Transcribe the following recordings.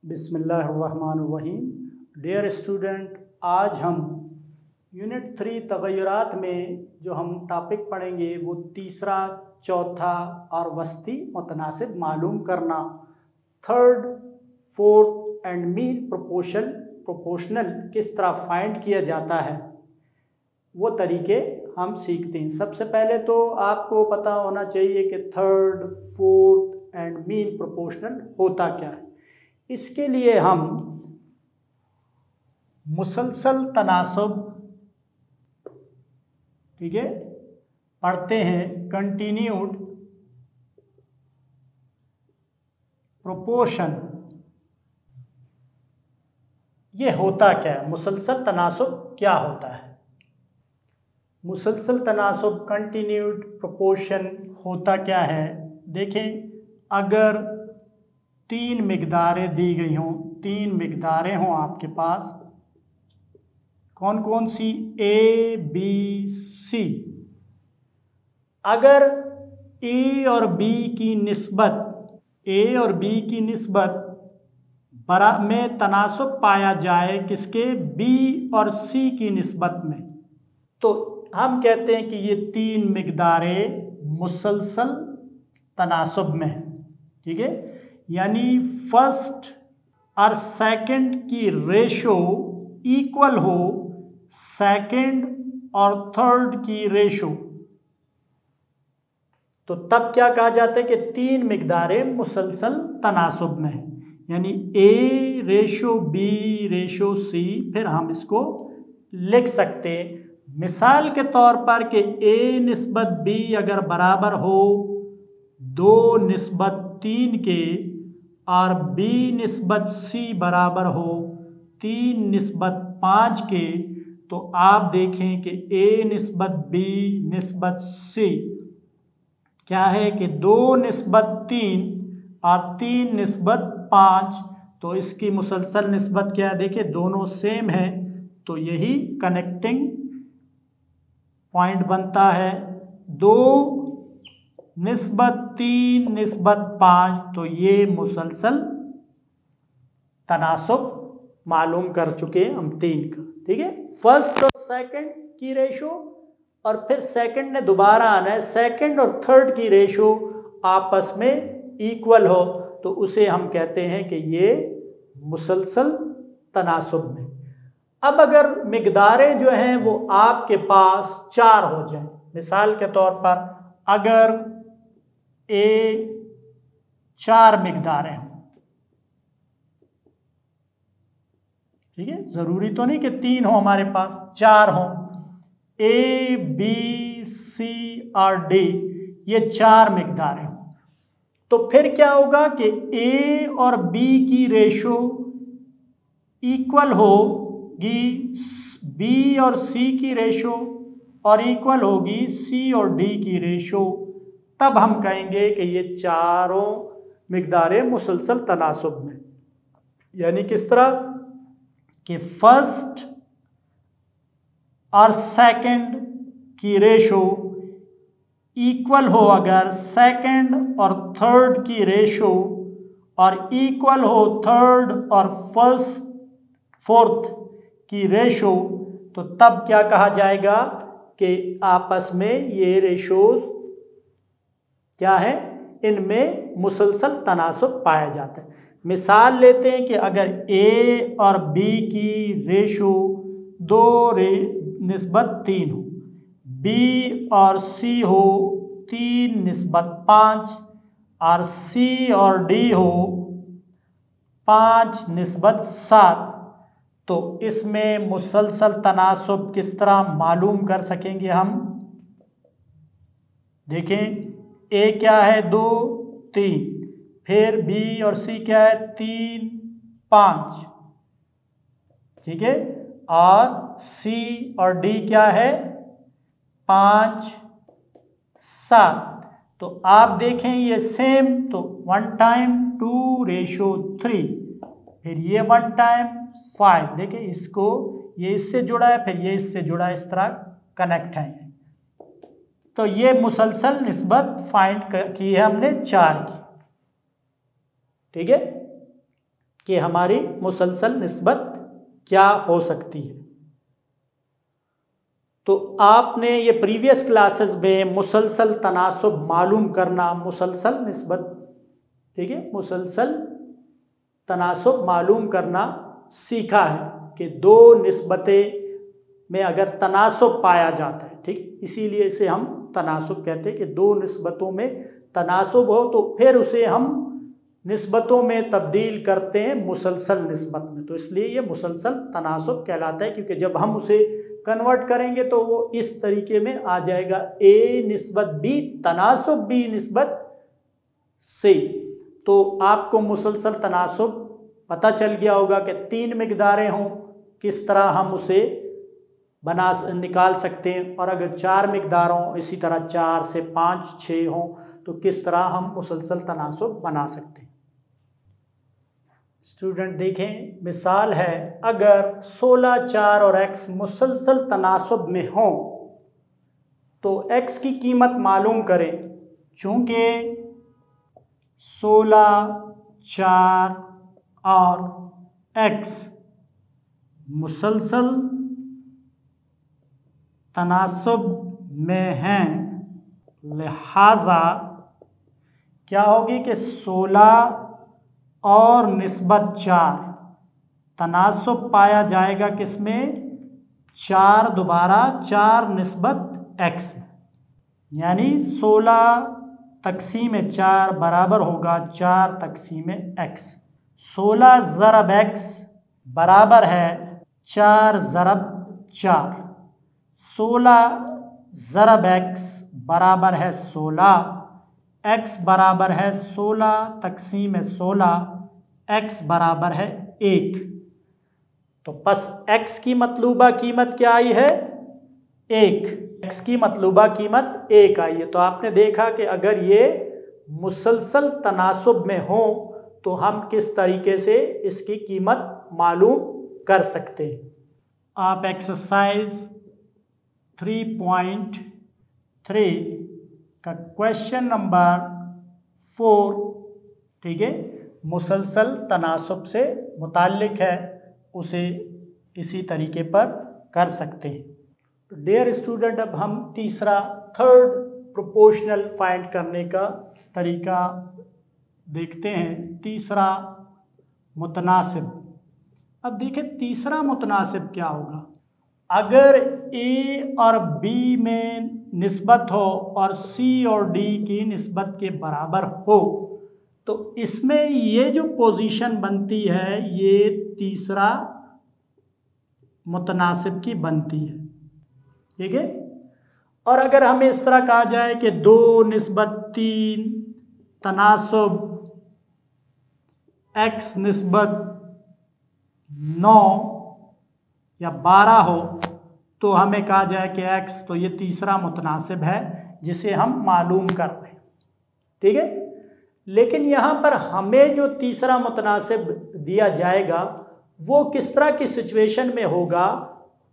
बिस्मिल्लाहिर्रहमानिर्रहीम। Dear student, आज हम यूनिट 3 तग़य्युरात में जो हम टॉपिक पढ़ेंगे वो तीसरा, चौथा और वस्ती मुतनासिब मालूम करना, third, fourth and mean proportional किस तरह फाइंड किया जाता है वो तरीके हम सीखते हैं। सबसे पहले तो आपको पता होना चाहिए कि third, fourth and mean proportional होता क्या है। इसके लिए हम मुसलसल तनासुब, ठीक है, पढ़ते हैं। कंटिन्यूड प्रोपोर्शन, ये होता क्या है? मुसलसल तनासुब क्या होता है? मुसलसल तनासुब कंटिन्यूड प्रोपोर्शन होता क्या है? देखें, अगर 3 मिक़दारें दी गई हों, 3 मिक़दारें हों आपके पास, कौन कौन सी? ए, बी, सी। अगर ए और बी की निस्बत, ए और बी की निस्बत में तनासुब पाया जाए किसके? बी और सी की निस्बत में, तो हम कहते हैं कि ये 3 मिक़दारें मुसलसल तनासुब में हैं, ठीक है। यानी फर्स्ट और सेकंड की रेशो इक्वल हो सेकंड और थर्ड की रेशो, तो तब क्या कहा जाता है कि 3 मिक़दारें मुसलसल तनासुब में हैं। यानी ए रेशो बी रेशो सी। फिर हम इसको लिख सकते हैं मिसाल के तौर पर कि ए निस्बत बी अगर बराबर हो 2 निस्बत 3 के और बी निस्बत सी बराबर हो 3 निस्बत 5 के, तो आप देखें कि ए निस्बत बी निस्बत सी क्या है कि 2 निस्बत 3 और 3 निस्बत 5, तो इसकी मुसलसल निस्बत क्या है? देखिए दोनों सेम है, तो यही कनेक्टिंग पॉइंट बनता है। 2 निस्बत 3 निस्बत 5, तो ये मुसलसल तनासुब मालूम कर चुके हैं हम 3 का, ठीक है। फर्स्ट और सेकंड की रेशो, और फिर सेकंड ने दोबारा आना है, सेकंड और थर्ड की रेशो आपस में इक्वल हो, तो उसे हम कहते हैं कि ये मुसलसल तनासुब में। अब अगर मिक़दारें जो हैं वो आपके पास 4 हो जाएं, मिसाल के तौर पर अगर ए 4 मिक़दारें हों, ठीक है, ज़रूरी तो नहीं कि 3 हो हमारे पास, 4 हों। ए, बी, सी और डी, ये 4 मिक़दारें हों, तो फिर क्या होगा कि ए और बी की रेशो इक्वल होगी बी और सी की रेशो, और इक्वल होगी सी और डी की रेशो। तब हम कहेंगे कि ये चारों मिक़दारें मुसलसल तनासुब में। यानी किस तरह कि फर्स्ट और सेकंड की रेशो इक्वल हो अगर सेकंड और थर्ड की रेशो, और इक्वल हो थर्ड और फोर्थ की रेशो, तो तब क्या कहा जाएगा कि आपस में ये रेशोज क्या है? इनमें मुसलसल तनासुब पाया जाता है। मिसाल लेते हैं कि अगर ए और बी की रेशो 2 निस्बत 3 हो, बी और सी हो 3 निस्बत 5, और सी और डी हो 5 निस्बत 7, तो इसमें मुसलसल तनासुब किस तरह मालूम कर सकेंगे हम? देखें, ए क्या है? 2, 3, फिर बी और सी क्या है? 3, 5, ठीक है, और सी और डी क्या है? 5, 7। तो आप देखें ये सेम, तो 1 टाइम 2 रेशो 3, फिर ये 1 टाइम 5, देखिए इसको ये इससे जुड़ा है, फिर ये इससे जुड़ा है, इस तरह कनेक्ट है। तो ये मुसलसल निस्बत फाइंड की है हमने 4 की, ठीक है। कि हमारी मुसलसल निस्बत क्या हो सकती है। तो आपने ये प्रीवियस क्लासेस में मुसलसल तनासुब मालूम करना, मुसलसल निस्बत, ठीक है, मुसलसल तनासुब मालूम करना सीखा है कि दो निस्बतें में अगर तनासुब पाया जाता है, ठीक है, इसीलिए इसे हम तनासुब कहते हैं कि दो निस्बतों में तनासुब हो तो फिर उसे हम निस्बतों में तब्दील करते हैं मुसलसल निस्बत में। तो इसलिए ये मुसलसल तनासुब कहलाता है, क्योंकि जब हम उसे कन्वर्ट करेंगे तो वो इस तरीके में आ जाएगा, ए निस्बत बी तनासुब बी निस्बत सी। तो आपको मुसलसल तनासुब पता चल गया होगा कि तीन मिकदारें हों किस तरह हम उसे निकाल सकते हैं, और अगर चार मिकदार हों इसी तरह 4 से 5 6 हों तो किस तरह हम मुसलसल तनासुब बना सकते हैं। स्टूडेंट देखें, मिसाल है, अगर 16, 4 और x मुसलसल तनासुब में हों तो x की कीमत मालूम करें। चूँकि 16, 4 और x मुसलसल तनासुब में हैं, लिहाजा क्या होगी कि 16 और निस्बत 4 तनासुब पाया जाएगा किसमें, 4 दोबारा 4 निस्बत x में, यानी 16 तक़सीम 4 बराबर होगा 4 तक़सीम x। 16 ज़रब x बराबर है 4 ज़रब 4। 16 ज़रब x बराबर है 16, x बराबर है 16 तक़सीम 16, x बराबर है 1। तो बस x की मतलूबा कीमत क्या आई है, 1। x की मतलूबा कीमत 1 आई है। तो आपने देखा कि अगर ये मुसलसल तनासुब में हो तो हम किस तरीके से इसकी कीमत मालूम कर सकते हैं। आप एक्सरसाइज 3.3 का क्वेश्चन नंबर 4, ठीक है, मुसलसल तनासुब से मुताल्लिक है, उसे इसी तरीके पर कर सकते हैं। डियर स्टूडेंट, अब हम तीसरा थर्ड प्रोपोर्शनल फाइंड करने का तरीका देखते हैं। तीसरा मुतनासिब। अब देखें तीसरा मुतनासिब क्या होगा। अगर ए और बी में निस्बत हो और सी और डी की निस्बत के बराबर हो तो इसमें ये जो पोजीशन बनती है ये तीसरा मुतनासिब की बनती है, ठीक है। और अगर हमें इस तरह कहा जाए कि 2 निस्बत 3 तनासुब x निस्बत 9 या 12 हो तो हमें कहा जाए कि x, तो ये तीसरा मुतनासिब है जिसे हम मालूम कर रहे हैं, ठीक है। लेकिन यहाँ पर हमें जो तीसरा मुतनासिब दिया जाएगा वो किस तरह की सिचुएशन में होगा,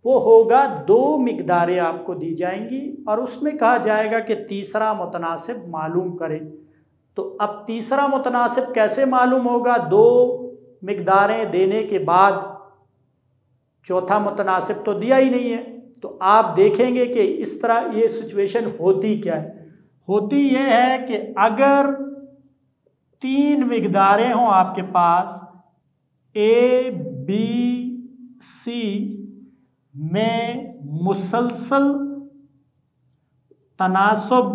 वो होगा 2 मिकदारें आपको दी जाएंगी और उसमें कहा जाएगा कि तीसरा मुतनासिब मालूम करें। तो अब तीसरा मुतनासिब कैसे मालूम होगा, 2 मिकदारें देने के बाद चौथा मुतनासिब तो दिया ही नहीं है। तो आप देखेंगे कि इस तरह ये सिचुएशन होती क्या है। होती ये है कि अगर 3 मिकदारें हों आपके पास, ए बी सी में मुसलसल तनासुब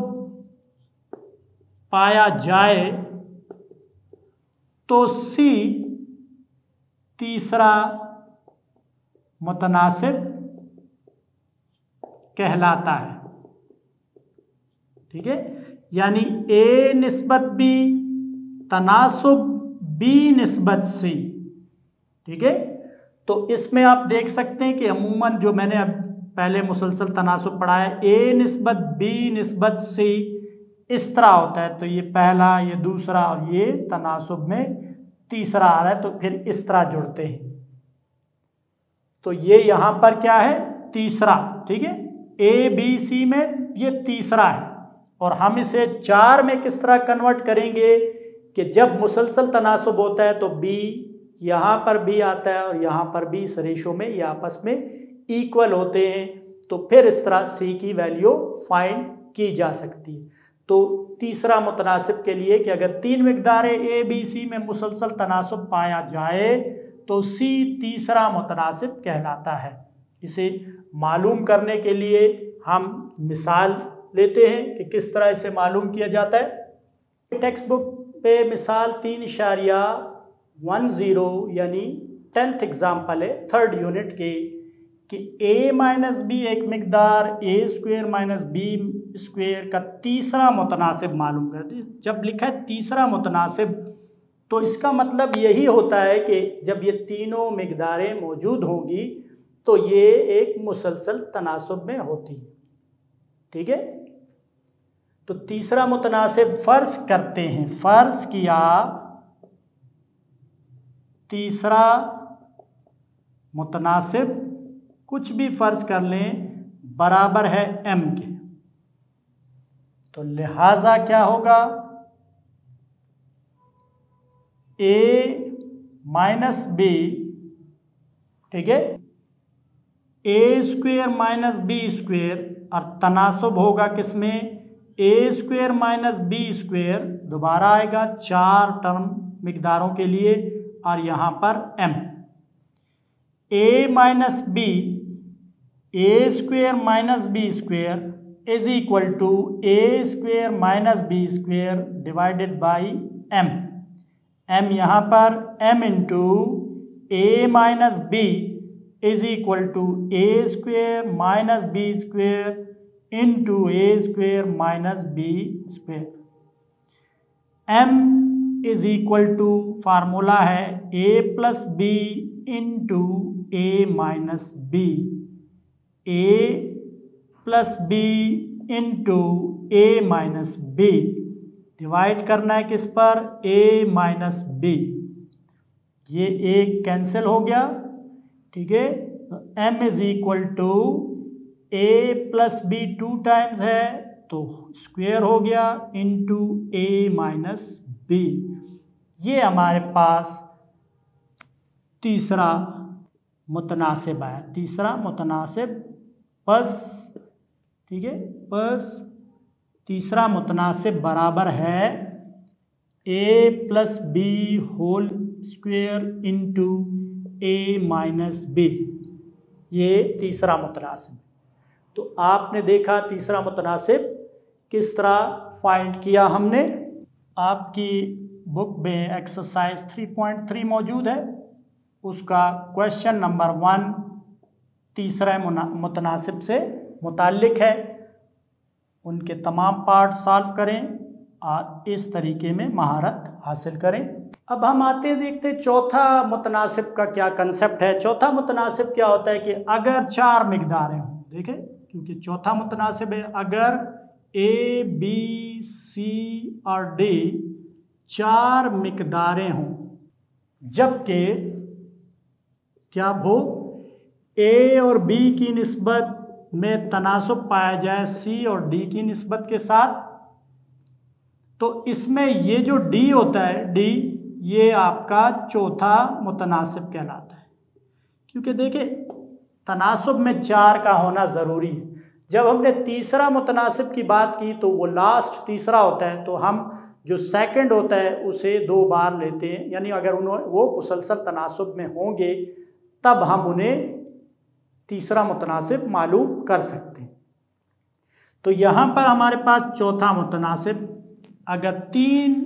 पाया जाए तो सी तीसरा मुतनासिब कहलाता है, ठीक है। यानी ए निस्बत बी तनासुब बी निस्बत सी, ठीक है। तो इसमें आप देख सकते हैं कि अमूमन जो मैंने अब पहले मुसलसल तनासुब पढ़ा है, ए निस्बत बी निस्बत सी इस तरह होता है। तो ये पहला, ये दूसरा और ये तनासुब में तीसरा आ रहा है, तो फिर इस तरह जुड़ते हैं। तो ये यहाँ पर क्या है, तीसरा, ठीक है। ए बी सी में ये तीसरा है और हम इसे 4 में किस तरह कन्वर्ट करेंगे कि जब मुसलसल तनासुब होता है तो बी यहाँ पर भी आता है और यहाँ पर भी, इस रेशो में ये आपस में इक्वल होते हैं, तो फिर इस तरह सी की वैल्यू फाइंड की जा सकती है। तो तीसरा मुतनासिब के लिए कि अगर तीन मिकदारें ए बी सी में मुसलसल तनासुब पाया जाए तो सी तीसरा मुतनासिब कहलाता है। इसे मालूम करने के लिए हम मिसाल लेते हैं कि किस तरह इसे मालूम किया जाता है। टेक्स्ट बुक पे मिसाल 3.10 यानी 10th एग्जाम्पल है 3rd यूनिट के, कि a माइनस बी एक मिकदार a square minus b square का तीसरा मुतनासिब मालूम कर दिए। जब लिखा है तीसरा मुतनासिब तो इसका मतलब यही होता है कि जब ये तीनों मिकदारें मौजूद होंगी तो ये एक मुसलसल तनासुब में होती है। ठीक है, तो तीसरा मुतनासिब फर्ज करते हैं, फर्ज किया तीसरा मुतनासिब कुछ भी फर्ज कर लें बराबर है m के, तो लिहाजा क्या होगा, a माइनस बी, ठीक है, ए स्क्वेयर माइनस बी स्क्वेयर, और तनासुब होगा किसमें, ए स्क्वेयर माइनस बी स्क्वेयर, दोबारा आएगा 4 टर्म मिकदारों के लिए, और यहाँ पर m, a minus b, a square minus b square is equal to a square minus b square divided by m। m यहाँ पर m into a minus b is equal to a square minus b square into a square minus b square. m is equal to formula है a plus b into a minus b, a plus b into a minus b, divide करना है किस पर, a minus b, ये एक cancel हो गया। ठीक है, तो m is equal to a plus b 2 times है तो स्क्वेयर हो गया इंटू a माइनस बी। ये हमारे पास तीसरा मुतनासिब आया, तीसरा मुतनासिब। बस ठीक है, बस तीसरा मुतनासिब बराबर है a plus b whole square into a minus b, ये तीसरा मुतनासिब। तो आपने देखा तीसरा मुतनासिब किस तरह फाइंड किया हमने। आपकी बुक में एक्सरसाइज 3.3 मौजूद है, उसका क्वेश्चन नंबर 1 तीसरा मुतनासिब से मुताल्लिक है। उनके तमाम पार्ट सॉल्व करें और इस तरीके में महारत हासिल करें। अब हम आते देखते चौथा मुतनासिब का क्या कंसेप्ट है। चौथा मुतनासिब क्या होता है कि अगर 4 मिकदारें हों, देखें क्योंकि चौथा मुतनासिब है अगर ए बी सी और डी 4 मिकदारें हों, जबकि क्या हो ए और बी की निस्बत में तनासुब पाया जाए सी और डी की निस्बत के साथ, तो इसमें ये जो डी होता है, डी ये आपका चौथा मुतनासिब कहलाता है। क्योंकि देखिए तनासुब में 4 का होना ज़रूरी है। जब हमने तीसरा मुतनासिब की बात की तो वो लास्ट तीसरा होता है, तो हम जो सेकंड होता है उसे 2 बार लेते हैं, यानी अगर वो मुसलसल तनासुब में होंगे तब हम उन्हें तीसरा मुतनासिब मालूम कर सकते हैं। तो यहाँ पर हमारे पास चौथा मुतनासिब, अगर 3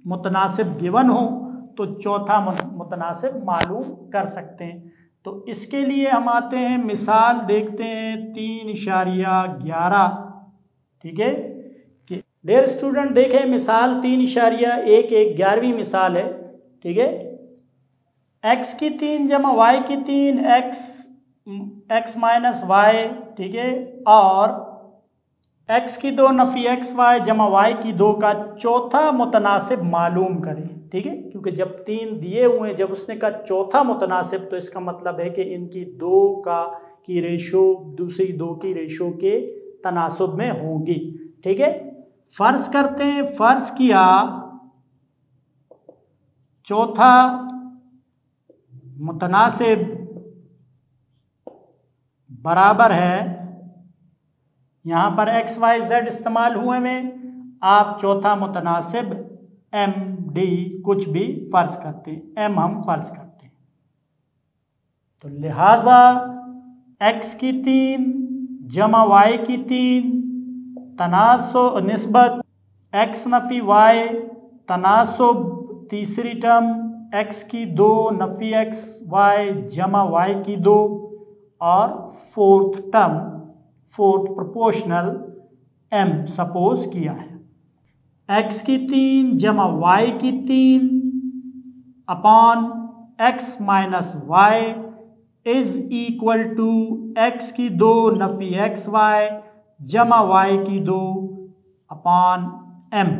मुतनासिब गिवन हो तो चौथा मुतनासिब मालूम कर सकते हैं। तो इसके लिए हम आते हैं, मिसाल देखते हैं 3.11। ठीक है कि डियर स्टूडेंट देखें मिसाल 3.11 11वीं मिसाल है। ठीक है, x की 3 जमा y की 3 x माइनस वाई, ठीक है, और x की 2 नफ़ी x y जमा y की 2 का चौथा मुतनासिब मालूम करें। ठीक है, क्योंकि जब 3 दिए हुए हैं, जब उसने कहा चौथा मुतनासिब तो इसका मतलब है कि इनकी 2 की रेशो दूसरी 2 की रेशो के तनासुब में होंगी। ठीक है, फ़र्ज़ करते हैं, फ़र्ज़ किया चौथा मुतनासिब बराबर है, यहाँ पर एक्स वाई जेड इस्तेमाल हुए में, आप चौथा मुतनासिब एम डी कुछ भी फर्ज करते हैं, एम हम फर्ज करते हैं। तो लिहाजा एक्स की 3 जमा वाई की 3 तनासुब निस्बत एक्स नफ़ी वाई तनासुब तीसरी टर्म एक्स की 2 नफ़ी एक्स वाई जमा वाई की 2 और fourth term fourth proportional m suppose किया है। एक्स की 3 जमा वाई की 3 upon x minus y is equal to x की 2 नफ़ी एक्स वाई जमा वाई की 2 अपॉन एम।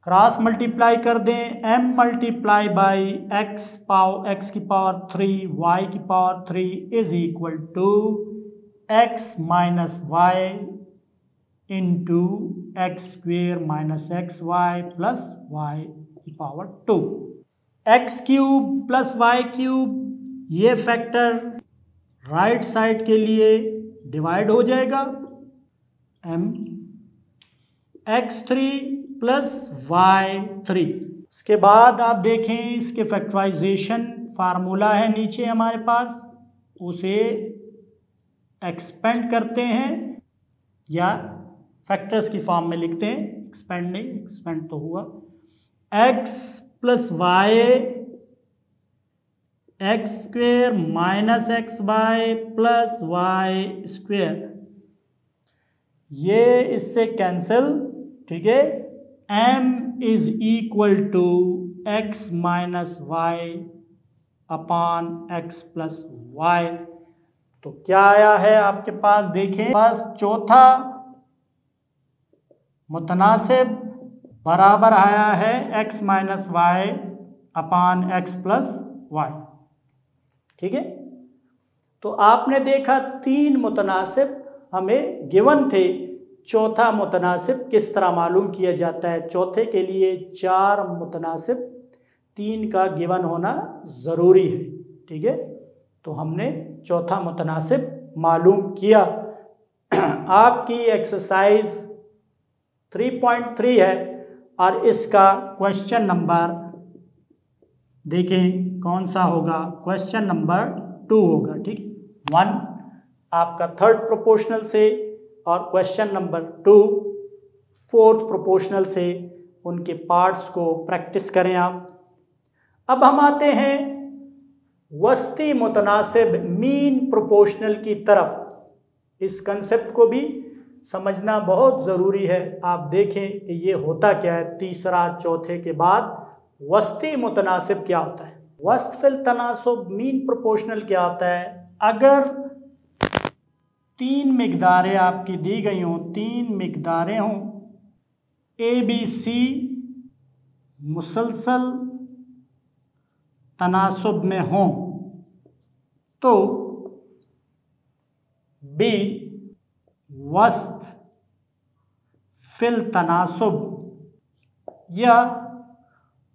क्रॉस मल्टीप्लाई कर दें, m मल्टीप्लाई बाई एक्स की पावर 3 वाई की power 3 is equal to x minus y into x square minus x y plus y की power 2। X cube plus y cube ये factor right side के लिए divide हो जाएगा, m x3 plus y3। इसके बाद आप देखें इसके फैक्टराइजेशन फार्मूला है नीचे हमारे पास, उसे एक्सपेंड करते हैं या फैक्टर्स की फॉर्म में लिखते हैं, एक्सपेंड नहीं, एक्सपेंड तो हुआ, x plus y x square minus x y plus y square, ये इससे कैंसिल, ठीक है। m is equal to x minus y upon x plus y. तो क्या आया है आपके पास, देखें पास चौथा मुतनासिब बराबर आया है x minus y upon x plus y, ठीक है। तो आपने देखा 3 मुतनासिब हमें गिवन थे, चौथा मुतनासिब किस तरह मालूम किया जाता है। चौथे के लिए 4 मुतनासिब 3 का गिवन होना ज़रूरी है, ठीक है। तो हमने चौथा मुतनासिब मालूम किया। आपकी एक्सरसाइज 3.3 है और इसका क्वेश्चन नंबर देखें कौन सा होगा, क्वेश्चन नंबर 2 होगा, ठीक है। 1 आपका थर्ड प्रोपोर्शनल से और क्वेश्चन नंबर 2 फोर्थ प्रोपोर्शनल से, उनके पार्ट्स को प्रैक्टिस करें आप। अब हम आते हैं वस्ती मुतनासिब मीन प्रोपोर्शनल की तरफ। इस कंसेप्ट को भी समझना बहुत ज़रूरी है। आप देखें कि ये होता क्या है, तीसरा चौथे के बाद वस्ती मुतनासिब क्या होता है। वस्त फिल तनासुब मीन प्रोपोर्शनल क्या होता है, अगर 3 मिकदारें आपकी दी गई हों, 3 मिकदारें हों, ए बी सी मुसलसल तनासुब में हों, तो बी वस्त फिल तनासुब या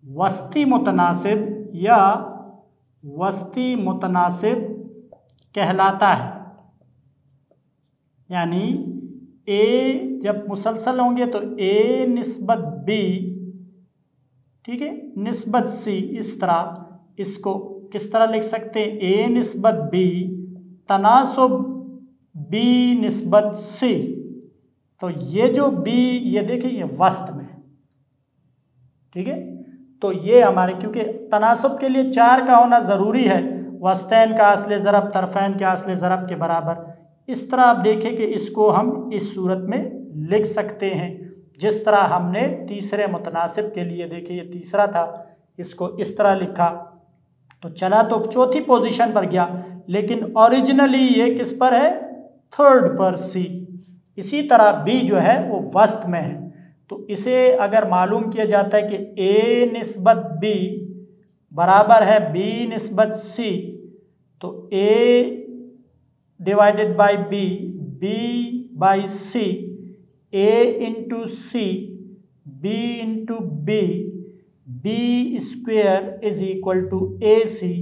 वस्ती मुतनासिब या वस्ती मुतनासिब कहलाता है। यानी ए जब मुसलसल होंगे तो ए निस्बत बी, ठीक है, निस्बत सी, इस तरह इसको किस तरह लिख सकते हैं, ए निस्बत बी तनासुब बी निस्बत सी। तो ये जो बी, ये देखिए ये वस्त में, ठीक है। तो ये हमारे, क्योंकि तनासुब के लिए 4 का होना ज़रूरी है, वस्तैन का असले ज़रब तरफ़ैन के असले ज़रब के बराबर। इस तरह आप देखें कि इसको हम इस सूरत में लिख सकते हैं, जिस तरह हमने तीसरे मुतनासिब के लिए, देखिए ये तीसरा था, इसको इस तरह लिखा तो चला तो चौथी पोजीशन पर गया, लेकिन ओरिजिनली ये किस पर है, थर्ड पर, सी। इसी तरह बी जो है वो वस्त में है। तो इसे अगर मालूम किया जाता है कि ए निस्बत बी बराबर है बी निस्बत सी, तो a divided by b, b by c, a into c, b into b, b square is equal to a c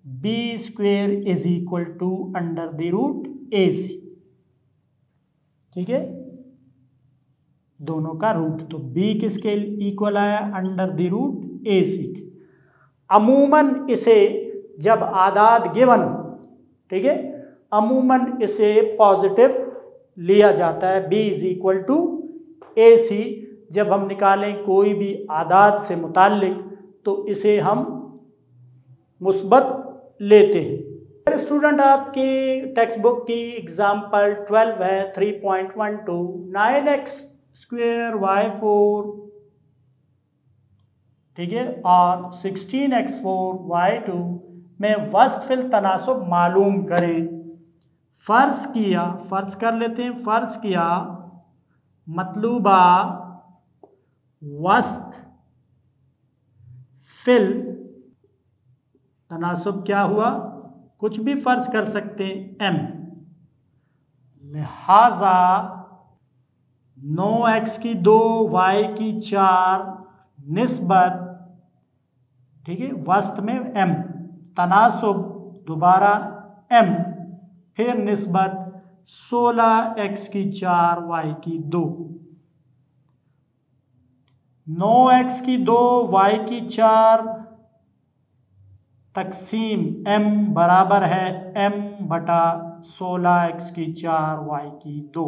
b square is equal to under the root a c. ठीक है, दोनों का root, तो b किसके equal आया, under the root a सी। अमूमन इसे जब आदाद गिवन हो, ठीक है, अमूमन इसे पॉजिटिव लिया जाता है, b is equal to a सी। जब हम निकालें कोई भी आदाद से मुताल्लिक तो इसे हम मुस्बत लेते हैं। स्टूडेंट, आपके टेक्स्ट बुक की एग्जाम्पल 12 है 3.12, 9x स्क्वेयर y4, ठीक है, और 16x4 y2 में वस्तफिल तनासुब मालूम करें। फर्ज कर लेते हैं, फर्ज किया मतलूबा वस्त फिल तनासुब क्या हुआ, कुछ भी फर्ज कर सकते हैं, m, लिहाजा 9x की 2 y की 4 निस्बत, ठीक है, वस्त में m, तनासुब दोबारा m, फिर निस्बत 16x की 4 y की 2, 9x की 2 y की 4 तकसीम m बराबर है m बटा 16x की 4 y की 2,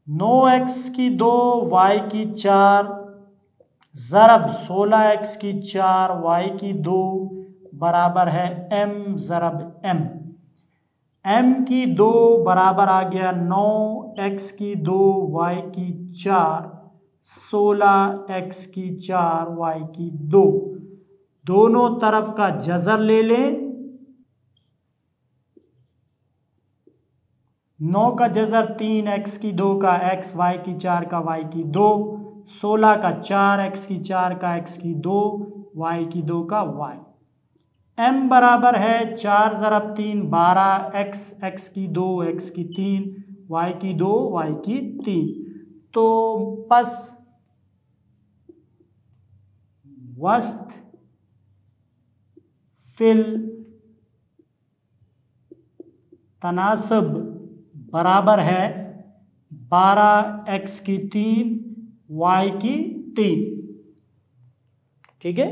9x की 2 y की 4 ज़रब 16x की 4 y की 2 बराबर है m ज़रब m, m की 2 बराबर आ गया 9x की 2 y की 4 16x की 4 y की 2, दोनों तरफ का जज़र ले लें, 9 का जज़र 3x की 2 का x, y की 4 का y की 2, 16 का 4x की 4 का x की 2, y की 2 का y। m बराबर है 4 ज़रब 3 12, x की 2 x की 3, y की 2 y की 3। तो बस वस्त फिल तनासब बराबर है 12x की 3 y की 3। ठीक है,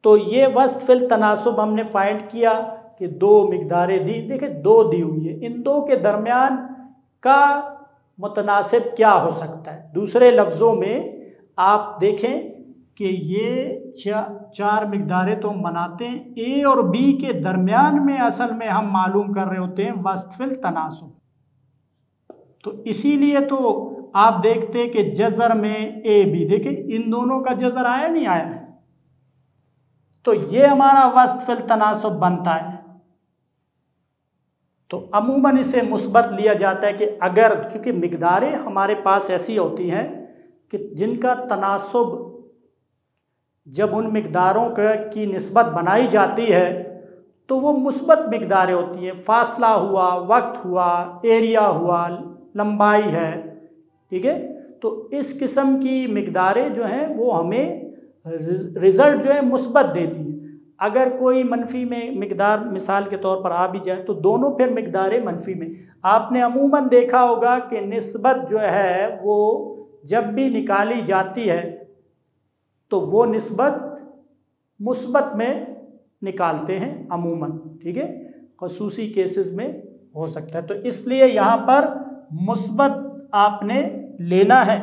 तो ये वस्त फिल तनासब हमने फाइंड किया कि दो मिकदारें दी, देखिए 2 दी हुई है, इन दो के दरमियान का मुतनासिब क्या हो सकता है। दूसरे लफ्ज़ों में आप देखें कि ये चार मिकदारें तो हम बनाते हैं, ए और बी के दरमियान में असल में हम मालूम कर रहे होते हैं वस्तफिल तनासुब। तो इसीलिए तो आप देखते कि जज़र में ए बी, देखिए इन दोनों का जज़र आया नहीं आया है, तो ये हमारा वस्तफिल तनासुब बनता है। तो अमूमन इसे मुस्बत लिया जाता है कि अगर, क्योंकि मिकदारें हमारे पास ऐसी होती हैं कि जिनका तनासुब जब उन मिकदारों की निस्बत बनाई जाती है तो वो मुस्बत मिकदारें होती हैं, फासला हुआ, वक्त हुआ, एरिया हुआ, लंबाई है। ठीक है, तो इस किस्म की मिकदारें जो हैं वो हमें रिज़ल्ट जो है मुस्बत देती है। अगर कोई मनफी में मिकदार मिसाल के तौर पर आ भी जाए तो दोनों फिर मिकदारें मनफी में। आपने अमूमन देखा होगा कि निस्बत जो है वो जब भी निकाली जाती है तो वो निस्बत मुस्बत में निकालते हैं अमूमन। ठीक है, खसूसी केसेस में हो सकता है, तो इसलिए यहाँ पर मुस्बत आपने लेना है।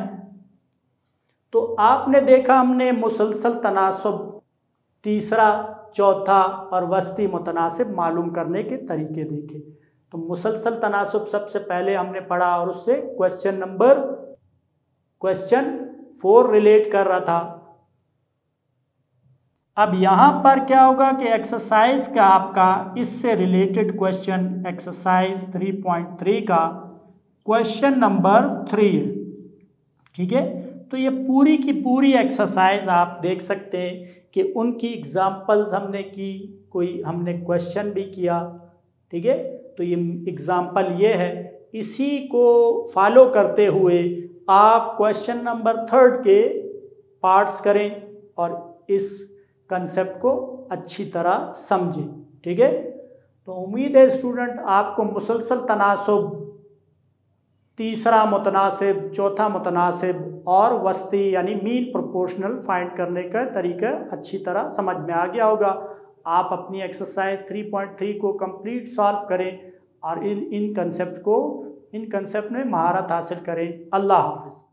तो आपने देखा हमने मुसलसल तनासुब तीसरा, चौथा और वस्ती मुतनासिब मालूम करने के तरीके देखे। तो मुसलसल तनासुब सबसे पहले हमने पढ़ा और उससे क्वेश्चन 4 रिलेट कर रहा था। अब यहाँ पर क्या होगा कि एक्सरसाइज का आपका इससे रिलेटेड क्वेश्चन एक्सरसाइज 3.3 का क्वेश्चन नंबर 3 है। ठीक है, तो ये पूरी की पूरी एक्सरसाइज आप देख सकते हैं कि उनकी एग्जाम्पल्स हमने की, कोई हमने क्वेश्चन भी किया। ठीक है, तो ये एग्जाम्पल ये है, इसी को फॉलो करते हुए आप क्वेश्चन नंबर 3 के पार्ट्स करें और इस कंसेप्ट को अच्छी तरह समझें। ठीक है, तो उम्मीद है स्टूडेंट आपको मुसलसल तनासुब, तीसरा मुतनासिब, चौथा मुतनासिब और वस्ती यानी मीन प्रोपोर्शनल फाइंड करने का तरीका अच्छी तरह समझ में आ गया होगा। आप अपनी एक्सरसाइज 3.3 को कंप्लीट सॉल्व करें और इन कंसेप्ट में महारत हासिल करें। अल्लाह हाफिज़।